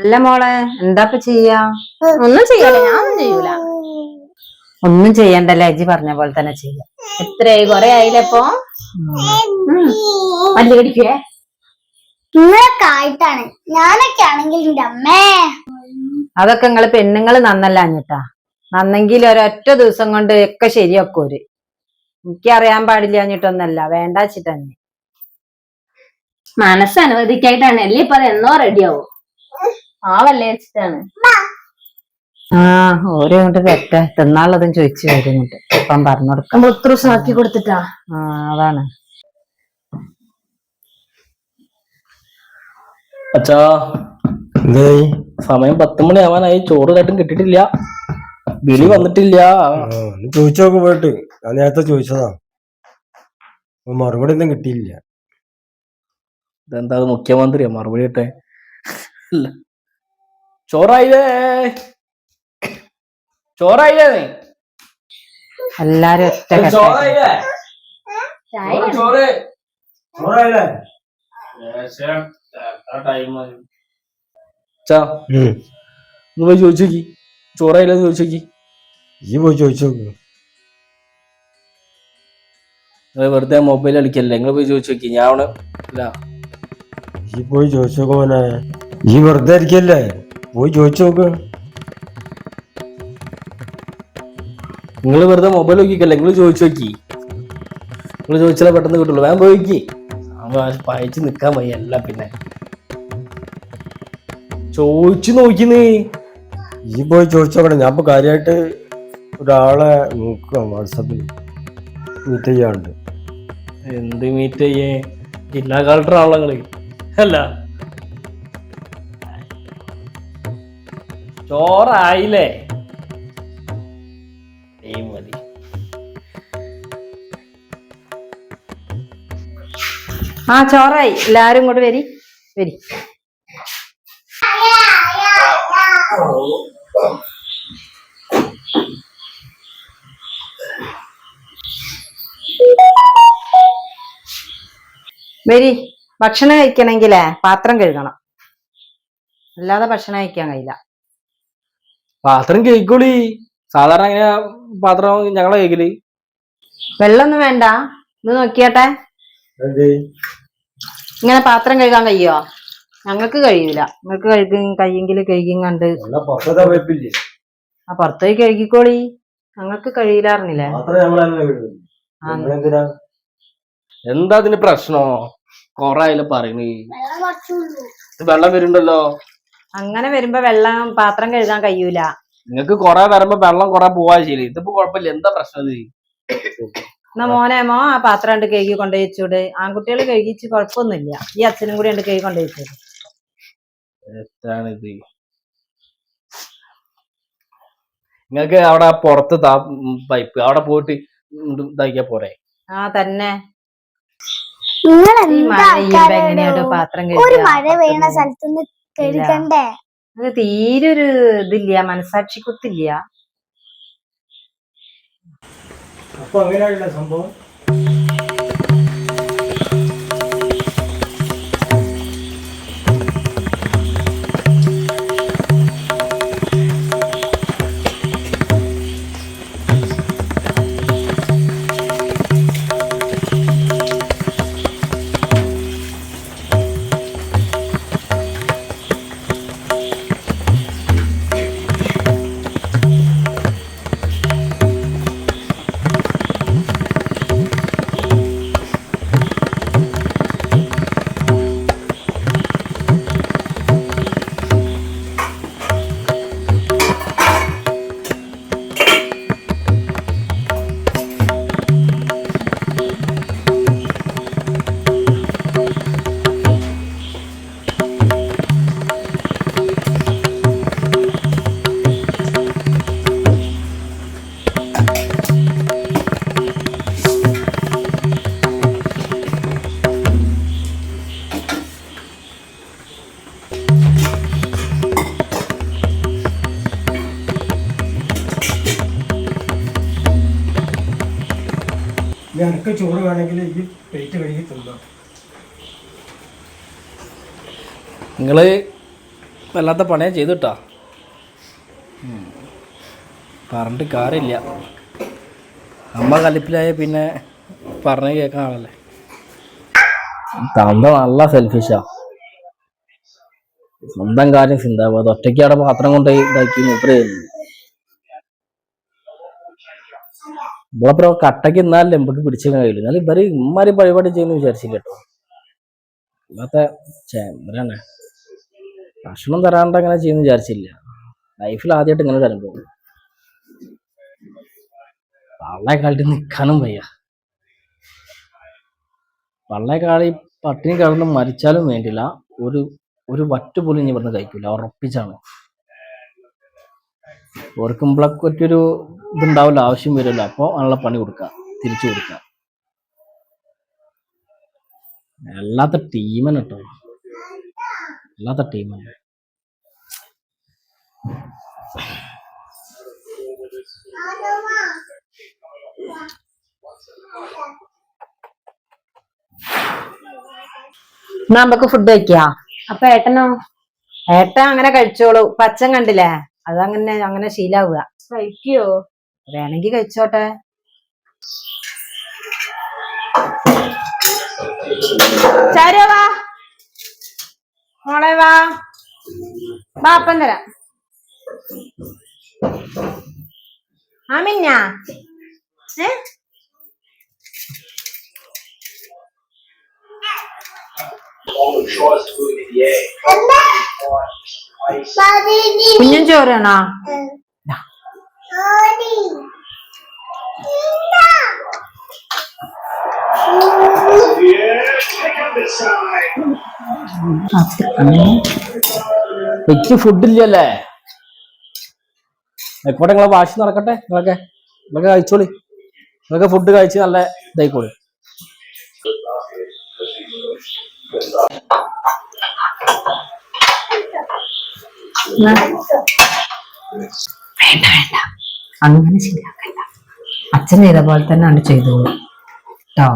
അല്ല മോളെ എന്താപ്പ ചെയ്യാ? ഒന്നും ചെയ്യല, ഞാനൊന്നും ചെയ്യൂല. ഒന്നും ചെയ്യണ്ടല്ലേ, അജി പറഞ്ഞ പോലെ തന്നെ ചെയ്യാം. എത്രയായി, കൊറേ ആയില്ലപ്പോ. മല്ലി കടിക്കേ നിങ്ങളൊക്കെ ആയിട്ടാണ്. ഞാനൊക്കെ ആണെങ്കിൽ എന്റെ അമ്മേ. അതൊക്കെ നിങ്ങള് പെണ്ണുങ്ങള് നന്നല്ല അഞ്ഞിട്ടാ. നന്നെങ്കിൽ ഒരൊറ്റ ദിവസം കൊണ്ട് ഒക്കെ ശരിയാക്കൂര്. എനിക്കറിയാൻ പാടില്ല അഞ്ഞിട്ടൊന്നല്ല, വേണ്ടാച്ചിട്ടന്നെ. മനസ്സ് അനുവദിക്കായിട്ടാണ്. അല്ലേ ഇപ്പൊ അത് എന്നോ റെഡിയാവും. ആവല്ലേ വെച്ചിട്ടാണ്. ഓരോ കൊണ്ട് തെറ്റ തിന്നാളതും ചോദിച്ചു വരുന്നുണ്ട്. ഇപ്പം പറഞ്ഞു കൊടുക്കാം. നമ്മൾ ഒത്തിരി ദിവസം ആക്കി കൊടുത്തിട്ടാ. അതാണ്. അച്ഛാ, സമയം 10 മണി ആവാനായി. ചോറ് കാട്ടും കിട്ടിട്ടില്ല, വിളി വന്നിട്ടില്ല. ചോദിച്ചോക്ക് പോയിട്ട്. ഞാൻ നേരത്തെ ചോദിച്ചതാ, മറുപടി ഒന്നും കിട്ടിയില്ല. ഇതെന്താ മുഖ്യമന്ത്രിയാ മറുപടി ഇട്ടെ? ചോറായില്ലേ, ചോറായില്ലേ, എല്ലാരും ഒറ്റ ചോറായില്ലേ, ചോറ് ചോറായില്ലേ? പോയി ചോദിച്ചോക്കി, ചോറായില്ലെന്ന് ചോദിച്ചോക്കി. ഈ പോയി ചോദിച്ചോക്ക്. വെറുതെ മൊബൈൽ കളിക്കല്ലേ, നിങ്ങൾ പോയി ചോദിച്ചോക്കി. ഞാൻ അവിടെ ഇല്ല. ഈ പോയി ചോദിച്ചോക്ക് മോനെ. ഈ വെറുതെ ഇരിക്കല്ലേ, പോയി ചോദിച്ചോക്ക്. നിങ്ങൾ വെറുതെ മൊബൈൽ നോക്കിക്കല്ലേ, നിങ്ങൾ ചോദിച്ചു നോക്കി. നിങ്ങൾ ചോദിച്ചാലേ പെട്ടെന്ന് കിട്ടുള്ളൂ. വേഗം പോയി നോക്കി. പയച്ച് നിക്കാൻ വയ്യ. അല്ല പിന്നെ ചോദിച്ചു നോക്കിന്ന്. ഈ പോയി ചോദിച്ചോക്കണേ. ഞാൻ ഇപ്പൊ കാര്യമായിട്ട് ഒരാളെ നോക്കുക, വാട്സാപ്പിൽ മീറ്റ് ചെയ്യാണ്ട്. എന്ത് മീറ്റ് ചെയ്യേ? ജില്ലാ കളക്ടർ ആണല്ലോ നിങ്ങള്. അല്ല, ചോറായില്ലേ? മതി. ചോറായി. എല്ലാരും ഇങ്ങോട്ട് വരി വരി. വരി. ഭക്ഷണം കഴിക്കണെങ്കിലേ പാത്രം കഴുകണം, അല്ലാതെ ഭക്ഷണം കഴിക്കാൻ കഴിയില്ല. പാത്രം കേൾക്കൂളി. സാധാരണ അങ്ങനെ പാത്രം ഞങ്ങളെ കേൾക്കല്. വെള്ളമൊന്നും വേണ്ട. ഇത് നോക്കിയാട്ടെ. ഇങ്ങനെ പാത്രം കഴുകാൻ കഴിയോ? ഞങ്ങൾക്ക് കഴിയൂല. നിങ്ങൾക്ക് കഴിയെങ്കിൽ കഴുകിയും കണ്ട് പുറത്ത് പോയി കഴുകിക്കോളി. ഞങ്ങൾക്ക് കഴിയില്ലാറിഞ്ഞില്ലേ? എന്താ അതിന് പ്രശ്നോ? കൊറേ ആയാലും പറയണേ. വെള്ളം വരുന്നുണ്ടല്ലോ. അങ്ങനെ വരുമ്പോ വെള്ളം പാത്രം കഴുകാൻ കഴിയൂല. നിങ്ങക്ക് കൊറേ വരുമ്പോ വെള്ളം കൊറേ പോവാ ശരി. ഇതിപ്പോ കുഴപ്പമില്ല. എന്താ പ്രശ്നം? എന്നാ മോനേമോ ആ പാത്രം കണ്ട് കഴുകി കൊണ്ടുപോയി വെച്ചൂട്. ആൺകുട്ടികൾ കഴുകിച്ച് കുഴപ്പമൊന്നുമില്ല. ഈ അച്ഛനും കൂടി ഉണ്ട് കഴുകി കൊണ്ടുപോയി വെച്ചത്. എന്താണിത്? നിങ്ങക്ക് അവിടെ പുറത്ത് പൈപ്പ് അവിടെ പോയിട്ട് ഇതാക്കിയാ പോരെ? തന്നെ. നിങ്ങൾ പാത്രം ഒരു മഴ വീണ സ്ഥലത്തുനിന്ന് കഴുകണ്ടേ? തീരെ ഒരു ഇതില്ല, മനസാക്ഷി കുത്തില്ല. അപ്പൊ അങ്ങനെയാണല്ലോ സംഭവം. എനിക്ക് ചോറ് വേണമെങ്കിൽ ഈ പ്ലേറ്റ് കഴുകി തിന്നോ. നിങ്ങള് വല്ലാത്ത പണിയാ ചെയ്തിട്ടാ. പറഞ്ഞിട്ട് കാര്യമില്ല. അമ്മ കലിപ്പിലായ പിന്നെ പറഞ്ഞു കേൾക്കാൻ ആളല്ലേ. തന്ത നല്ല സെൽഫിഷാ. സ്വന്തം കാര്യം ചിന്താവും. അത് ഒറ്റയ്ക്ക് അവിടെ പാത്രം കൊണ്ട് ഇതാക്കി മൂപ്പര് നമ്മളപ്പോ കട്ടയ്ക്ക് എന്നാലും നമുക്ക് പിടിച്ചേക്കാൻ കഴിയില്ല. എന്നാലും ഇവര് ഇമ്മാരി പരിപാടി ചെയ്യുന്നു വിചാരിച്ചില്ല കേട്ടോ. ഇന്നത്തെ ചേമ്പരാണ് ഭക്ഷണം തരാണ്ട് അങ്ങനെ ചെയ്യുന്ന വിചാരിച്ചില്ല. ലൈഫിൽ ആദ്യമായിട്ട് ഇങ്ങനെ തരുമ്പോ വള്ളേക്കാളിട്ട് നിൽക്കാനും വയ്യ. വള്ളേക്കാളി പട്ടിണി കിടന്ന് മരിച്ചാലും വേണ്ടില്ല, ഒരു വറ്റ് പോലും ഇനി ഇവിടുന്ന് കഴിക്കില്ല, ഉറപ്പിച്ചാണ്. ഓർക്കുമ്പോഴൊക്കെ പറ്റിയൊരു ഇതുണ്ടാവില്ല, ആവശ്യം വരുമല്ലോ. അപ്പോൾ ആണുള്ള പണി കൊടുക്കുക, തിരിച്ചു കൊടുക്കുക. അല്ലാത്ത ടീമൻ കേട്ടോ, അല്ലാത്ത ടീമൻ. നമുക്ക് ഫുഡ് കഴിക്കാ. അപ്പൊ ഏട്ടനോ? ഏട്ടൻ അങ്ങനെ കഴിച്ചോളൂ. പച്ചൻ കണ്ടില്ലേ, അതങ്ങനെ അങ്ങനെ ശീലാവുക. കഴിക്കോ? വേണമെങ്കി കഴിച്ചോട്ടെ. ചാരോ വാ മോളെ, വാ അപ്പം തരാം. ആമിന്ന കുഞ്ഞൻ ചോറാണോ? എനിക്ക് ഫുഡില്ലല്ലേ. ആയിക്കോട്ടെ, നിങ്ങളെ വാശി നടക്കട്ടെ. നിങ്ങളൊക്കെ കഴിച്ചോളി. നിങ്ങളൊക്കെ ഫുഡ് കഴിച്ച് നല്ല ഇതായിക്കോളി. വേണ്ട വേണ്ട, അങ്ങനെ ശരിയാക്കല്ല. അച്ഛൻ ചെയ്ത പോലെ തന്നെ ആണ് ചെയ്തോളൂ കേട്ടോ.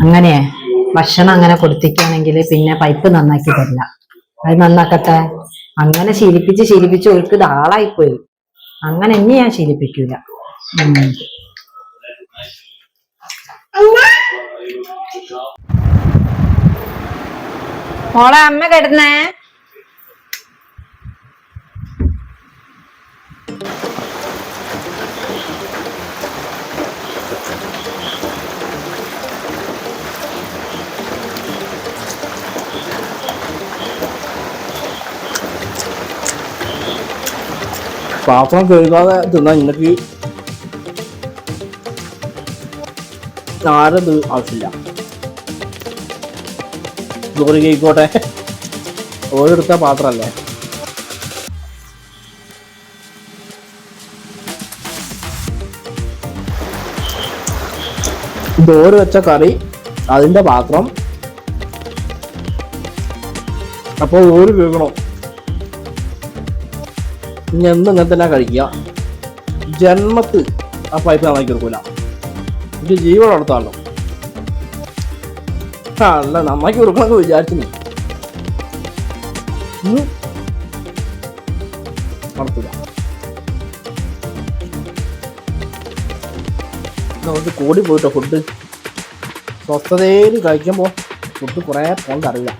അങ്ങനെ ഭക്ഷണം അങ്ങനെ കൊടുത്തിക്കുകയാണെങ്കിൽ പിന്നെ പൈപ്പ് നന്നാക്കി തരില്ല. അത് നന്നാക്കട്ടെ. അങ്ങനെ ശീലിപ്പിച്ച് അവർക്ക് ഇത് ആളായിപ്പോയി. അങ്ങനെ ഇനി ഞാൻ ശീലിപ്പിക്കൂല. മോളെ, അമ്മ കിടന്നേ. പാത്രം കഴുകാതെ തിന്നാൻ നിങ്ങൾക്ക് ആരും ആവശ്യമില്ല. ജോലി കഴിക്കോട്ടെ, ഓരെടുത്ത പാത്രമല്ലേ. ചോറ് വെച്ച കറി, അതിന്റെ പാത്രം, അപ്പോൾ ഓര് കേൾക്കണം. ഇനി ഇങ്ങനെ തന്നെ കഴിക്കുക. ജന്മത്ത് ആ പൈപ്പ് നന്നാക്കി കൊടുക്കൂല. ഇത് ജീവൻ അടുത്താണല്ലോ. അല്ല, നന്നാക്കി കൊടുക്കണമെന്ന് വിചാരിച്ചു നടത്തൂല. നമുക്ക് കൂടി പോയിട്ടോ ഫുഡ്. സ്വസ്ഥതയിൽ കഴിക്കുമ്പോൾ ഫുഡ് കുറേ പോകണ്ട അറിയില്ല.